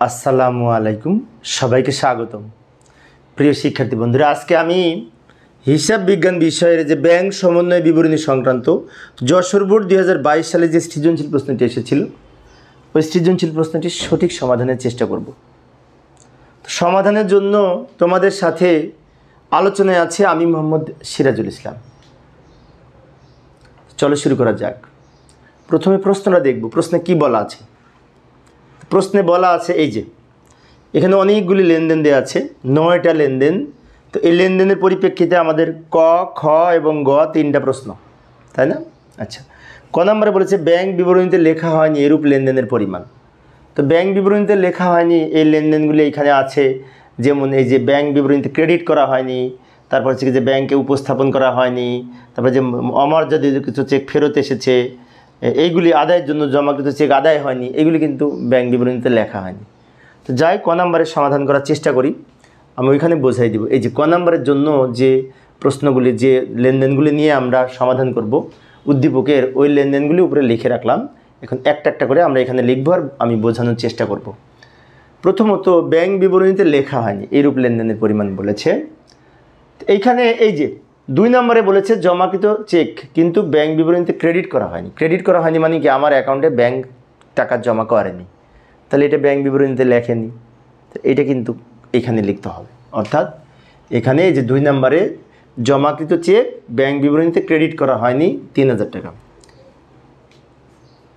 আসসালামু আলাইকুম, সবাইকে স্বাগতম। প্রিয় শিক্ষার্থী বন্ধুরা, আজকে আমি হিসাব বিজ্ঞান বিষয়ের যে ব্যাংক সমন্বয় বিবরণী সংক্রান্ত যশোর বোর্ড 2022 সালে যে সৃজনশীল প্রশ্নটি এসেছিল, ওই সৃজনশীল প্রশ্নটির সঠিক সমাধানের চেষ্টা করব। তো সমাধানের জন্য তোমাদের সাথে আলোচনায় আছে আমি মোহাম্মদ সিরাজুল ইসলাম। চলো শুরু করা যাক। প্রথমে প্রশ্নটা দেখব, প্রশ্নে কি বলা আছে। প্রশ্নে বলা আছে এই যে এখানে অনেকগুলি লেনদেন দেওয়া আছে, 9টা লেনদেন। তো এই লেনদেনের পরিপ্রেক্ষিতে আমাদের ক, খ এবং গ তিনটা প্রশ্ন, তাই না? আচ্ছা, ক নম্বরে বলেছে ব্যাংক বিবরণীতে লেখা হয়নি এরূপ লেনদেনের পরিমাণ। তো ব্যাংক বিবরণীতে লেখা হয়নি এই লেনদেনগুলি এখানে আছে, যেমন এই যে ব্যাংক বিবরণীতে ক্রেডিট করা হয়নি, তারপর হচ্ছে যে ব্যাংকে উপস্থাপন করা হয়নি, তারপর যে অমর্যাদিত কিছু চেক ফেরত এসেছে, এইগুলি আদায়ের জন্য জমাকৃত চেক আদায় হয়নি, এগুলি কিন্তু ব্যাংক বিবরণীতে লেখা হয়নি। তো যাই ক নম্বরের সমাধান করার চেষ্টা করি, আমি ওইখানে বোঝাই দিব। এই যে ক নম্বরের জন্য যে প্রশ্নগুলি, যে লেনদেনগুলি নিয়ে আমরা সমাধান করব, উদ্দীপকের ওই লেনদেনগুলি উপরে লিখে রাখলাম। এখন একটা একটা করে আমরা এখানে লিখব আর আমি বোঝানোর চেষ্টা করব। প্রথমত, ব্যাংক বিবরণীতে লেখা হয়নি এইরূপ লেনদেনের পরিমাণ বলেছে। এইখানে এই যে 2 নম্বরে বলেছে জমাকৃত চেক কিন্তু ব্যাংক বিবরণীতে ক্রেডিট করা হয়নি। ক্রেডিট করা হয়নি মানে কি, আমার অ্যাকাউন্টে ব্যাংক টাকা জমা করেনি, তাহলে এটা ব্যাংক বিবরণীতে লেখেনি। তো এটা কিন্তু এখানে লিখতে হবে। অর্থাৎ এখানে এই যে 2 নম্বরে জমাকৃত চেক ব্যাংক বিবরণীতে ক্রেডিট করা হয়নি 3000 টাকা।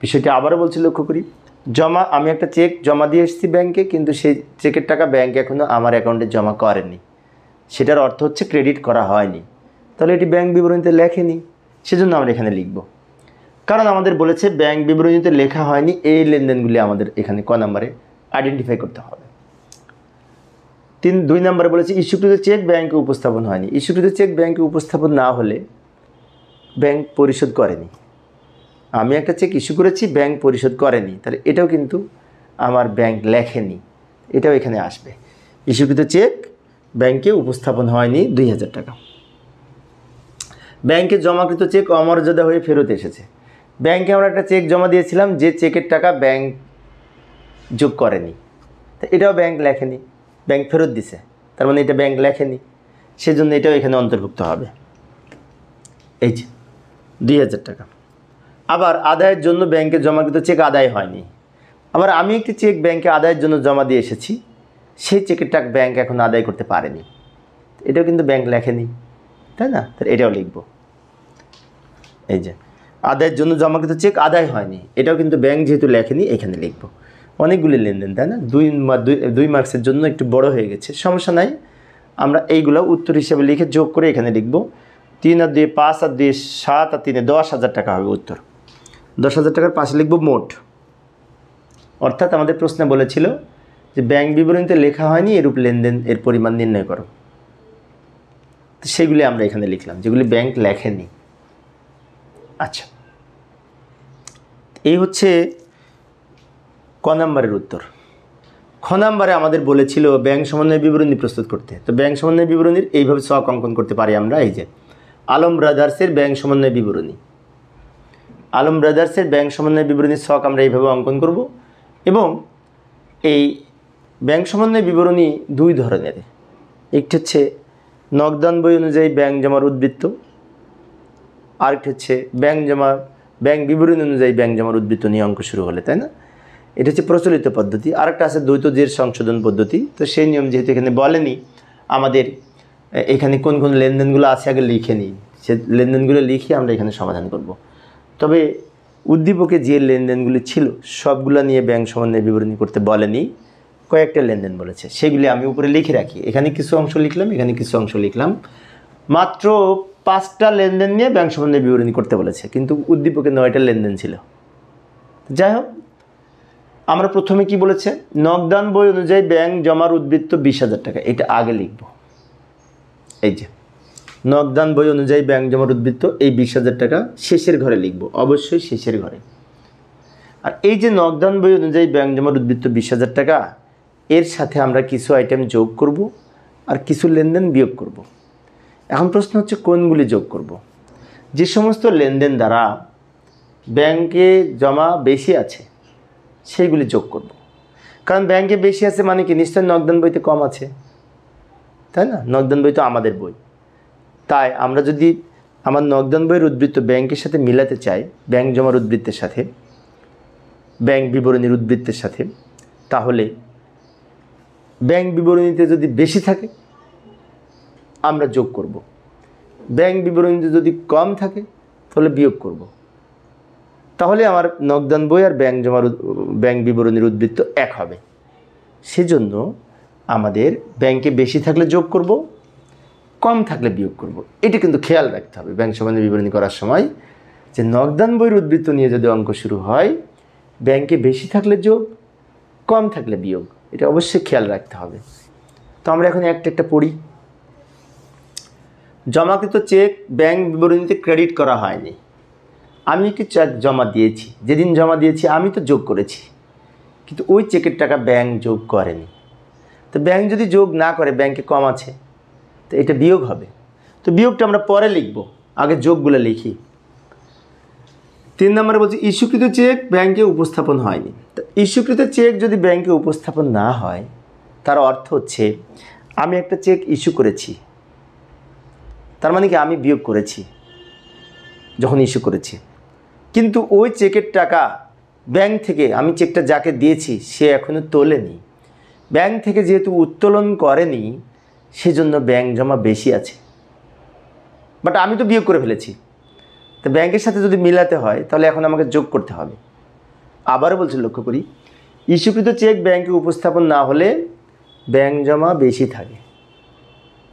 বিষয়টি আবারও বলছি, লক্ষ্য করি। আমি একটা চেক জমা দিয়ে এসেছি ব্যাংকে, কিন্তু সেই চেকের টাকা ব্যাংক এখনও আমার অ্যাকাউন্টে জমা করেনি, সেটার অর্থ হচ্ছে ক্রেডিট করা হয়নি। তাহলে এটি ব্যাংক বিবরণীতে লেখেনি, সেজন্য আমরা এখানে লিখব। কারণ আমাদের বলেছে ব্যাংক বিবরণীতে লেখা হয়নি, এই লেনদেনগুলি আমাদের এখানে ক নম্বরে আইডেন্টিফাই করতে হবে। 2 নম্বরে বলেছে ইস্যুকৃত চেক ব্যাংকে উপস্থাপন হয়নি। ইস্যুকৃত চেক ব্যাংকে উপস্থাপন না হলে ব্যাংক পরিশোধ করেনি। আমি একটা চেক ইস্যু করেছি, ব্যাংক পরিশোধ করেনি, তাহলে এটাও কিন্তু আমার ব্যাংক লেখেনি, এটাও এখানে আসবে। ইস্যুকৃত চেক ব্যাংকে উপস্থাপন হয়নি 2000 টাকা। ব্যাংকে জমাকৃত চেক অমর্যাদা হয়ে ফেরত এসেছে। ব্যাংকে আমরা একটা চেক জমা দিয়েছিলাম, যে চেকের টাকা ব্যাংক যোগ করেনি, তো এটাও ব্যাংক লেখেনি, ব্যাংক ফেরত দিছে, তার মানে এটা ব্যাংক লেখেনি, সেজন্য এটাও এখানে অন্তর্ভুক্ত হবে। এই যে 2000 টাকা। আবার আদায়ের জন্য ব্যাংকে জমাকৃত চেক আদায় হয়নি। আবার আমি একটি চেক ব্যাংকে আদায়ের জন্য জমা দিয়ে এসেছি, সেই চেকের টাকা ব্যাংক এখন আদায় করতে পারেনি, এটাও কিন্তু ব্যাংক লেখেনি, তাই না? তাহলে এটাও লিখব। এই যে আদায়ের জন্য জমাকৃত চেক আদায় হয়নি, এটাও কিন্তু ব্যাংক যেহেতু লেখেনি, এখানে লিখব। অনেকগুলি লেনদেন, তাই না? 2 মার্কসের জন্য একটু বড় হয়ে গেছে, সমস্যা নাই। আমরা এইগুলো উত্তর হিসেবে লিখে যোগ করে এখানে লিখব। 3 আর 2 5 আর 2 7 আর 3 10,000 টাকা হবে উত্তর। 10,000 টাকার পাশে লিখব মোট। অর্থাৎ আমাদের প্রশ্নে বলেছিল যে ব্যাংক বিবরণীতে লেখা হয়নি এরূপ লেনদেন এর পরিমাণ নির্ণয় করো। তো সেগুলি আমরা এখানে লিখলাম, যেগুলি ব্যাংক লেখেনি। আচ্ছা, এই হচ্ছে ক নম্বরের উত্তর। খ নম্বরে আমাদের বলেছিল ব্যাংক সমন্বয় বিবরণী প্রস্তুত করতে। তো ব্যাংক সমন্বয় বিবরণীর এইভাবে ছক অঙ্কন করতে পারি আমরা। এই যে আলম ব্রাদার্সের ব্যাংক সমন্বয় বিবরণী, আলম ব্রাদার্সের ব্যাংক সমন্বয় বিবরণীর ছক আমরা এইভাবে অঙ্কন করব। এবং এই ব্যাংক সমন্বয় বিবরণী 2 ধরনের। একটি হচ্ছে নগদান বই অনুযায়ী ব্যাংক জমার উদ্বৃত্ত, আরেকটি হচ্ছে ব্যাংক বিবরণী অনুযায়ী ব্যাংক জমার উদ্বৃত্ত নিয়ে অঙ্ক শুরু হলে, তাই না? এটা হচ্ছে প্রচলিত পদ্ধতি। আরেকটা আছে দ্বৈত জের সংশোধন পদ্ধতি। তো সেই নিয়ম যেহেতু এখানে বলেনি, আমাদের এখানে কোন কোন লেনদেনগুলো আছে আগে লিখে নিই, সে লেনদেনগুলো লিখে আমরা এখানে সমাধান করব। তবে উদ্দীপকে যে লেনদেনগুলি ছিল সবগুলো নিয়ে ব্যাংক সমন্বয় বিবরণী করতে বলেনি, কয়েকটা লেনদেন বলেছে, সেগুলি আমি উপরে লিখে রাখি। এখানে কিছু অংশ লিখলাম, এখানে কিছু অংশ লিখলাম। মাত্র 5টা লেনদেন নিয়ে ব্যাংক সমন্বয় বিবরণী করতে বলেছে, কিন্তু উদ্দীপকে 9টা লেনদেন ছিল। যাই হোক, আমরা প্রথমে কি বলেছে, নগদান বই অনুযায়ী ব্যাংক জমার উদ্বৃত্ত 20,000 টাকা, এটা আগে লিখব। এই যে নগদান বই অনুযায়ী ব্যাংক জমার উদ্বৃত্ত এই 20,000 টাকা শেষের ঘরে লিখব, অবশ্যই শেষের ঘরে। আর এই যে নগদান বই অনুযায়ী ব্যাংক জমার উদ্বৃত্ত 20,000 টাকা, এর সাথে আমরা কিছু আইটেম যোগ করব আর কিছু লেনদেন বিয়োগ করব। এখন প্রশ্ন হচ্ছে কোনগুলি যোগ করব। যে সমস্ত লেনদেন দ্বারা ব্যাংকে জমা বেশি আছে সেইগুলি যোগ করব। কারণ ব্যাংকে বেশি আছে মানে কি, নিশ্চয় নগদান বইতে কম আছে, তাই না? নগদান বই তো আমাদের বই। তাই আমরা যদি আমার নগদান বইয়ের উদ্বৃত্ত ব্যাংকের সাথে মিলাতে চাই, ব্যাংক জমার উদ্বৃত্তের সাথে, ব্যাংক বিবরণীর উদ্বৃত্তের সাথে, তাহলে ব্যাংক বিবরণীতে যদি বেশি থাকে আমরা যোগ করব, ব্যাংক বিবরণীতে যদি কম থাকে তাহলে বিয়োগ করব। তাহলে আমার নগদান বই আর ব্যাংক বিবরণীর উদ্বৃত্ত এক হবে। সেজন্য আমাদের ব্যাংকে বেশি থাকলে যোগ করব, কম থাকলে বিয়োগ করব। এটা কিন্তু খেয়াল রাখতে হবে ব্যাংক সম্বন্ধে বিবরণী করার সময়, যে নগদান বইয়ের উদ্বৃত্ত নিয়ে যদি অঙ্ক শুরু হয়, ব্যাংকে বেশি থাকলে যোগ, কম থাকলে বিয়োগ, এটা অবশ্যই খেয়াল রাখতে হবে। তো আমরা এখন একটা একটা পড়ি। জমাকৃত চেক ব্যাংক বিবরণীতে ক্রেডিট করা হয়নি। আমি একটি চেক জমা দিয়েছি, যেদিন জমা দিয়েছি আমি তো যোগ করেছি, কিন্তু ওই চেকের টাকা ব্যাংক যোগ করেনি। তো ব্যাংক যদি যোগ না করে, ব্যাংকে কম আছে, তো এটা বিয়োগ হবে। তো বিয়োগটা আমরা পরে লিখব, আগে যোগগুলো লিখি। 3 নম্বরে বলছি ইস্যুকৃত চেক ব্যাংকে উপস্থাপন হয়নি। তো ইস্যুকৃত চেক যদি ব্যাংকে উপস্থাপন না হয়, তার অর্থ হচ্ছে আমি একটা চেক ইস্যু করেছি, তার মানে কি আমি বিয়োগ করেছি যখন ইস্যু করেছি, কিন্তু ওই চেকের টাকা ব্যাংক থেকে, আমি চেকটা যাকে দিয়েছি সে এখনও তোলেনি, ব্যাংক থেকে যেহেতু উত্তোলন করেনি, সেজন্য ব্যাংক জমা বেশি আছে, বাট আমি তো বিয়োগ করে ফেলেছি। তো ব্যাংকের সাথে যদি মিলাতে হয় তাহলে এখন আমাকে যোগ করতে হবে। আবারও বলছি, লক্ষ্য করি, ইস্যুকৃত চেক ব্যাংকে উপস্থাপন না হলে ব্যাংক জমা বেশি থাকে,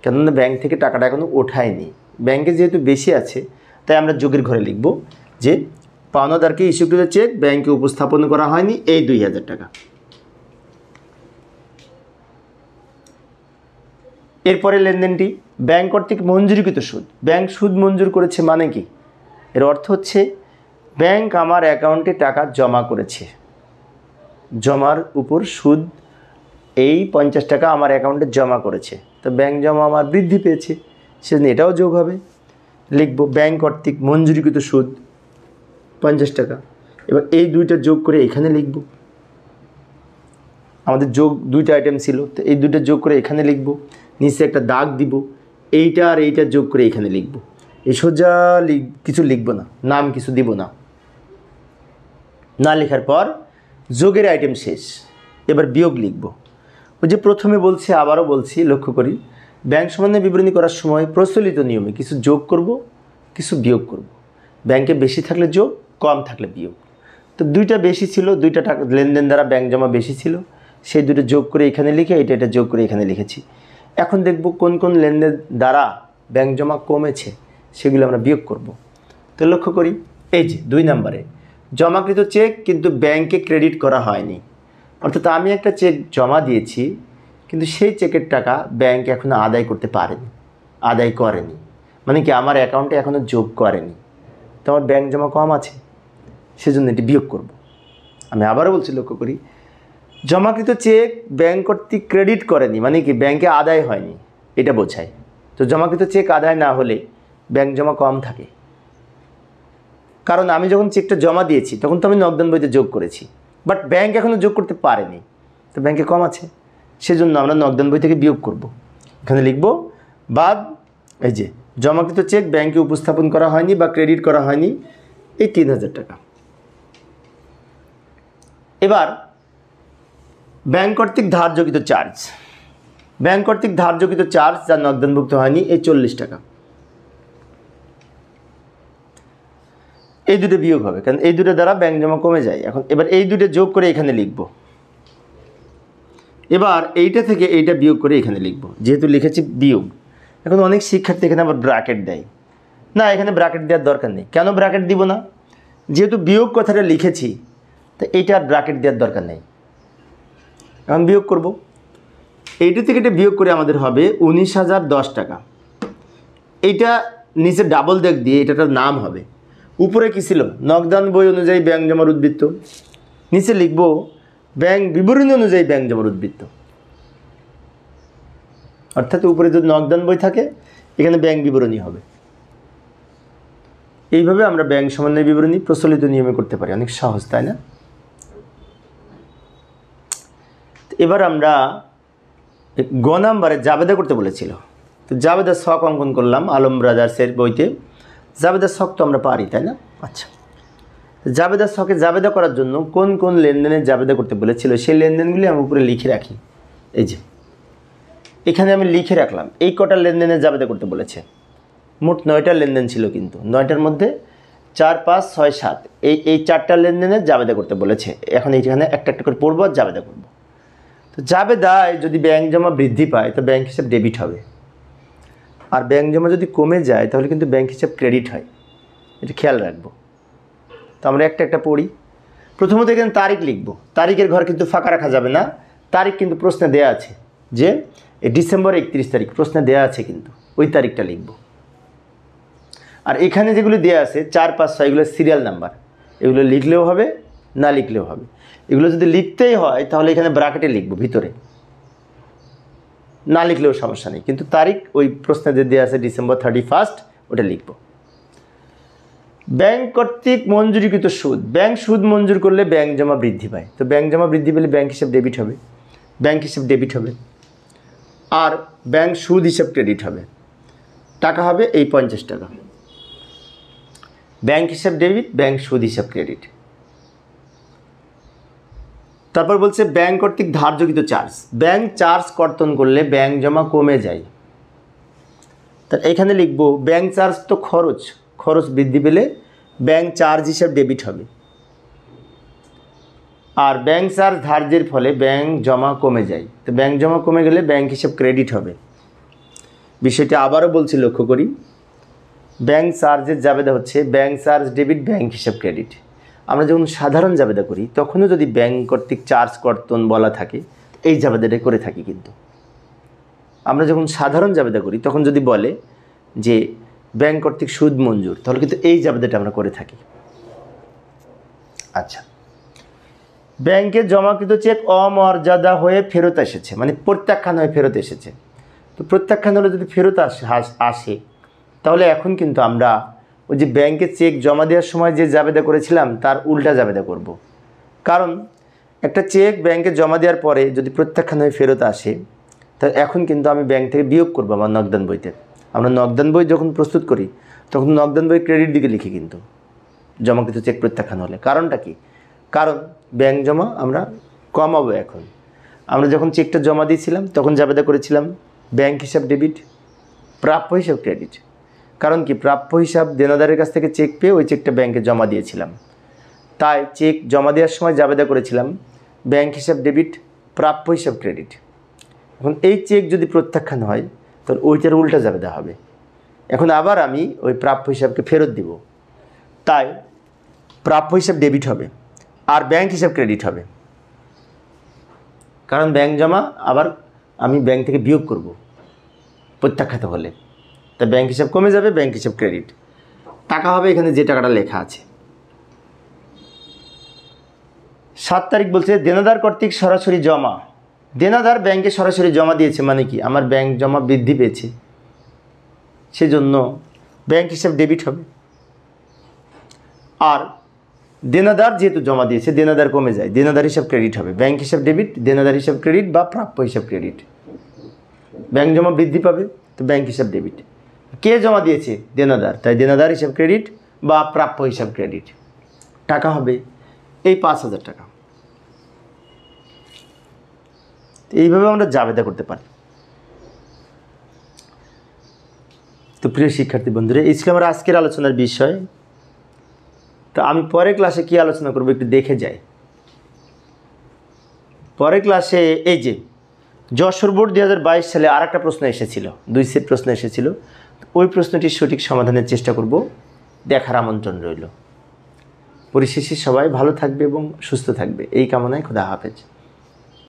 কেননা ব্যাংক থেকে টাকাটা এখনও ওঠায়নি, ব্যাংকে যেহেতু বেশি আছে, তাই আমরা যোগের ঘরে লিখব যে পাওনাদারকে ইস্যুকৃত চেক ব্যাংকে উপস্থাপন করা হয়নি এই 2000 টাকা। এরপরে লেনদেনটি ব্যাংক কর্তৃক মঞ্জুরিকৃত সুদ। ব্যাংক সুদ মঞ্জুর করেছে মানে কি, এর অর্থ হচ্ছে ব্যাংক আমার অ্যাকাউন্টে টাকা জমা করেছে, জমার উপর সুদ এই 50 টাকা আমার অ্যাকাউন্টে জমা করেছে, তো ব্যাংক জমা আমার বৃদ্ধি পেয়েছে, সেজন্য এটাও যোগ হবে। লিখব ব্যাংক কর্তৃক মঞ্জুরিকৃত সুদ 50 টাকা। এবার এই দুইটা যোগ করে এখানে লিখব, আমাদের যোগ দুইটা আইটেম ছিল, তো এই দুইটা যোগ করে এখানে লিখব, নিচে একটা দাগ দিব, এইটা আর এইটা যোগ করে এখানে লিখব। এই সোজা কিছু লিখব না, নাম কিছু দিব না, না লেখার পর যোগের আইটেম শেষ। এবার বিয়োগ লিখব। ওই যে প্রথমে বলছি, আবারও বলছি, লক্ষ্য করি, ব্যাংক সম্বন্ধে বিবরণী করার সময় প্রচলিত নিয়মে কিছু যোগ করব, কিছু বিয়োগ করব। ব্যাংকে বেশি থাকলে যোগ, কম থাকলে বিয়োগ। তো দুইটা বেশি ছিল, দুইটা টাকা লেনদেন দ্বারা ব্যাংক জমা বেশি ছিল, সেই দুটো যোগ করে এখানে লিখে এটা যোগ করে এখানে লিখেছি। এখন দেখব কোন কোন লেনদেন দ্বারা ব্যাংক জমা কমেছে, সেগুলো আমরা বিয়োগ করব। তো লক্ষ্য করি, এই যে 2 নম্বরে জমাকৃত চেক কিন্তু ব্যাংকে ক্রেডিট করা হয়নি, অর্থাৎ আমি একটা চেক জমা দিয়েছি, কিন্তু সেই চেকের টাকা ব্যাংক এখনও আদায় করতে পারেনি, আদায় করেনি, মানে কি আমার অ্যাকাউন্টে এখনও যোগ করেনি, তো আমার ব্যাংক জমা কম আছে, সেজন্য এটি বিয়োগ করব। আমি আবারও বলছি, লক্ষ্য করি, জমাকৃত চেক ব্যাংক কর্তৃক ক্রেডিট করেনি মানে কি ব্যাংকে আদায় হয়নি, এটা বোঝায়। তো জমাকৃত চেক আদায় না হলে ব্যাংক জমা কম থাকে, কারণ আমি যখন চেকটা জমা দিয়েছি তখন তো আমি নগদান বইতে যোগ করেছি, বাট ব্যাংক এখনও যোগ করতে পারেনি, তো ব্যাংকে কম আছে, সেজন্য আমরা নগদান বই থেকে বিয়োগ করব। এখানে লিখব বাদ, এই যে জমাকৃত চেক ব্যাংকে উপস্থাপন করা হয়নি বা ক্রেডিট করা হয়নি এই 3000 টাকা। এবার ব্যাংক কর্তৃক ধার্যকৃত চার্জ, ব্যাংক কর্তৃক ধার্যকৃত চার্জ যা নগদানভুক্ত হয়নি এই 40 টাকা। এই দুটো বিয়োগ হবে, কারণ এই দুটো দ্বারা ব্যাংক জমা কমে যায়। এখন এবার এই দুটো যোগ করে এখানে লিখব, এবার এইটা থেকে এইটা বিয়োগ করে এখানে লিখব, যেহেতু লিখেছি বিয়োগ। এখন অনেক শিক্ষার্থী এখানে আবার ব্র্যাকেট দেয়, না এখানে ব্র্যাকেট দেওয়ার দরকার নেই। কেন ব্র্যাকেট দিব না, যেহেতু বিয়োগ কথাটা লিখেছি, তো এইটা আর ব্র্যাকেট দেওয়ার দরকার নেই। এখন বিয়োগ করব, এইটা থেকে এটা বিয়োগ করে আমাদের হবে 19,010 টাকা। এইটা নিচে ডাবল দাগ দিয়ে এটার নাম হবে, উপরে কি ছিল নগদান বই অনুযায়ী ব্যাংক জমার উদ্বৃত্ত, নিচে লিখব ব্যাংক বিবরণী অনুযায়ী ব্যাংক জমার উদ্বৃত্ত। অর্থাৎ উপরে যদি নগদান বই থাকে, এখানে ব্যাংক বিবরণী হবে। এইভাবে আমরা ব্যাংক সমন্বয় বিবরণী প্রচলিত নিয়মে করতে পারি, অনেক সহজ, তাই না? এবার আমরা গ নাম্বারে জাবেদা করতে বলেছিল, তো জাবেদার ছক অঙ্কন করলাম আলম ব্রাদার্সের বইতে। জাবেদার ছক তো আমরা পারি, তাই না? আচ্ছা, জাবেদার ছকে জাবেদা করার জন্য কোন কোন লেনদেনের জাবেদা করতে বলেছিল সেই লেনদেনগুলি আমি উপরে লিখে রাখি। এই যে এখানে আমি লিখে রাখলাম এই কটা লেনদেনের জাবেদা করতে বলেছে। মোট 9টা লেনদেন ছিল, কিন্তু 9টার মধ্যে 4, 5, 6, 7 এই 4টা লেনদেনের জাবেদা করতে বলেছে। এখন এইখানে একটা একটা করে পড়বো আর জাবেদা করব। তো জাবেদায় যদি ব্যাংক জমা বৃদ্ধি পায় তো ব্যাংক হিসাব ডেবিট হবে, আর ব্যাংক জমা যদি কমে যায় তাহলে কিন্তু ব্যাংক হিসাব ক্রেডিট হয়। এটা খেয়াল রাখবো। তো আমরা একটা একটা পড়ি। প্রথমত এখানে তারিখ লিখব। তারিখের ঘর কিন্তু ফাঁকা রাখা যাবে না। তারিখ কিন্তু প্রশ্নে দেয়া আছে যে ডিসেম্বর 31 তারিখ প্রশ্নে দেয়া আছে, কিন্তু ওই তারিখটা লিখব। আর এখানে যেগুলো দেয়া আছে 4, 5, 6 এগুলো সিরিয়াল নাম্বার, এগুলো লিখলেও হবে না লিখলেও হবে। এগুলো যদি লিখতেই হয় তাহলে এখানে ব্র্যাকেটে লিখব ভিতরে, না লিখলেও সমস্যা নেই, কিন্তু তারিখ ওই প্রশ্নে যে দেওয়া আছে ডিসেম্বর 31 ওটা লিখব। ব্যাংক কর্তৃক মঞ্জুরিকৃত সুদ, ব্যাংক সুদ মঞ্জুর করলে ব্যাংক জমা বৃদ্ধি পায়। তো ব্যাংক জমা বৃদ্ধি পেলে ব্যাংক হিসাব ডেবিট হবে, ব্যাংক হিসাব ডেবিট হবে, আর ব্যাংক সুদ হিসাব ক্রেডিট হবে। টাকা হবে এই 50 টাকা। ব্যাংক হিসাব ডেবিট, ব্যাংক সুদ হিসাব ক্রেডিট। তারপর বলছে ব্যাংক কর্তৃক ধার্যকৃত চার্জ, ব্যাংক চার্জ কর্তন করলে ব্যাংক জমা কমে যায়। তা এখানে লিখব ব্যাংক চার্জ তো খরচ, খরচ বৃদ্ধি পেলে ব্যাংক চার্জ হিসাব ডেবিট হবে, আর ব্যাংক চার্জ ধার্যের ফলে ব্যাংক জমা কমে যায়। তো ব্যাংক জমা কমে গেলে ব্যাংক হিসাব ক্রেডিট হবে। বিষয়টি আবারও বলছি, লক্ষ্য করি। ব্যাংক চার্জের জাবেদা হচ্ছে ব্যাংক চার্জ ডেবিট, ব্যাংক হিসাব ক্রেডিট। আমরা যখন সাধারণ জাবেদা করি তখনও যদি ব্যাংক কর্তৃক চার্জ কর্তন বলা থাকে এই জাবেদাটা করে থাকি। কিন্তু আমরা যখন সাধারণ জাবেদা করি তখন যদি বলে যে ব্যাংক কর্তৃক সুদ মঞ্জুর, তাহলে কিন্তু এই জাবেদাটা আমরা করে থাকি। আচ্ছা, ব্যাংকে জমাকৃত চেক অমর্যাদা হয়ে ফেরত এসেছে, মানে প্রত্যাখ্যান হয়ে ফেরত এসেছে। তো প্রত্যাখ্যান হলে যদি ফেরত আসে তাহলে এখন কিন্তু আমরা ওই যে ব্যাংকে চেক জমা দেওয়ার সময় যে জাবেদা করেছিলাম তার উল্টা জাবেদা করব। কারণ একটা চেক ব্যাংকে জমা দেওয়ার পরে যদি প্রত্যাখ্যান হয়ে ফেরত আসে, তাহলে এখন কিন্তু আমি ব্যাংক থেকে বিয়োগ করবো আমার নগদান বইতে। আমরা নগদান বই যখন প্রস্তুত করি তখন নগদান বই ক্রেডিট দিকে লিখি, কিন্তু জমাকৃত চেক প্রত্যাখ্যান হলে। কারণটা কি? কারণ ব্যাংক জমা আমরা কমাবো। এখন আমরা যখন চেকটা জমা দিয়েছিলাম তখন জাবেদা করেছিলাম ব্যাংক হিসাব ডেবিট, প্রাপ্য হিসাব ক্রেডিট। কারণ কি, প্রাপ্য হিসাব দেনাদারের কাছ থেকে চেক পেয়ে ওই চেকটা ব্যাংকে জমা দিয়েছিলাম, তাই চেক জমা দেওয়ার সময় জাবেদা করেছিলাম ব্যাংক হিসাব ডেবিট, প্রাপ্য হিসাব ক্রেডিট। এখন এই চেক যদি প্রত্যাখ্যান হয় তাহলে ওইটার উল্টা জাবেদা হবে। এখন আবার আমি ওই প্রাপ্য হিসাবকে ফেরত দিব, তাই প্রাপ্য হিসাব ডেবিট হবে আর ব্যাংক হিসাব ক্রেডিট হবে। কারণ ব্যাংক জমা আবার আমি ব্যাংক থেকে বিয়োগ করব প্রত্যাখ্যাত হলে, তাই ব্যাংক হিসাব কমে যাবে, ব্যাংক হিসাব ক্রেডিট। টাকা হবে এখানে যে টাকাটা লেখা আছে। 7 তারিখ বলছে দেনাদার কর্তৃক সরাসরি জমা, দেনাদার ব্যাংকে সরাসরি জমা দিয়েছে, মানে কি আমার ব্যাংক জমা বৃদ্ধি পেয়েছে, সেজন্য ব্যাংক হিসাব ডেবিট হবে। আর দেনাদার যেহেতু জমা দিয়েছে দেনাদার কমে যায়, দেনাদার হিসাব ক্রেডিট হবে। ব্যাংক হিসাব ডেবিট, দেনাদার হিসাব ক্রেডিট বা প্রাপ্য হিসাব ক্রেডিট। ব্যাংক জমা বৃদ্ধি পাবে তো ব্যাংক হিসাব ডেবিট। কে জমা দিয়েছে? দেনাদার, তাই দেনাদার হিসাব ক্রেডিট বা প্রাপ্য হিসাব ক্রেডিট। টাকা হবে এই 5000 টাকা। এইভাবে আমরা জাবেদা করতে পারি। তো প্রিয় শিক্ষার্থী বন্ধুরা, এই ছিল আমার আজকের আলোচনার বিষয়। তো আমি পরের ক্লাসে কি আলোচনা করব একটু দেখে যাই। পরের ক্লাসে এই যে যশোর বোর্ড 2022 সালে আর একটা প্রশ্ন এসেছিল, 2 সেট প্রশ্ন এসেছিল। ওই প্রশ্নটির সঠিক সমাধানের চেষ্টা করব, দেখার আমন্ত্রণ রইল। পরিশেষে সবাই ভালো থাকবে এবং সুস্থ থাকবে এই কামনায়। খোদা হাফেজ।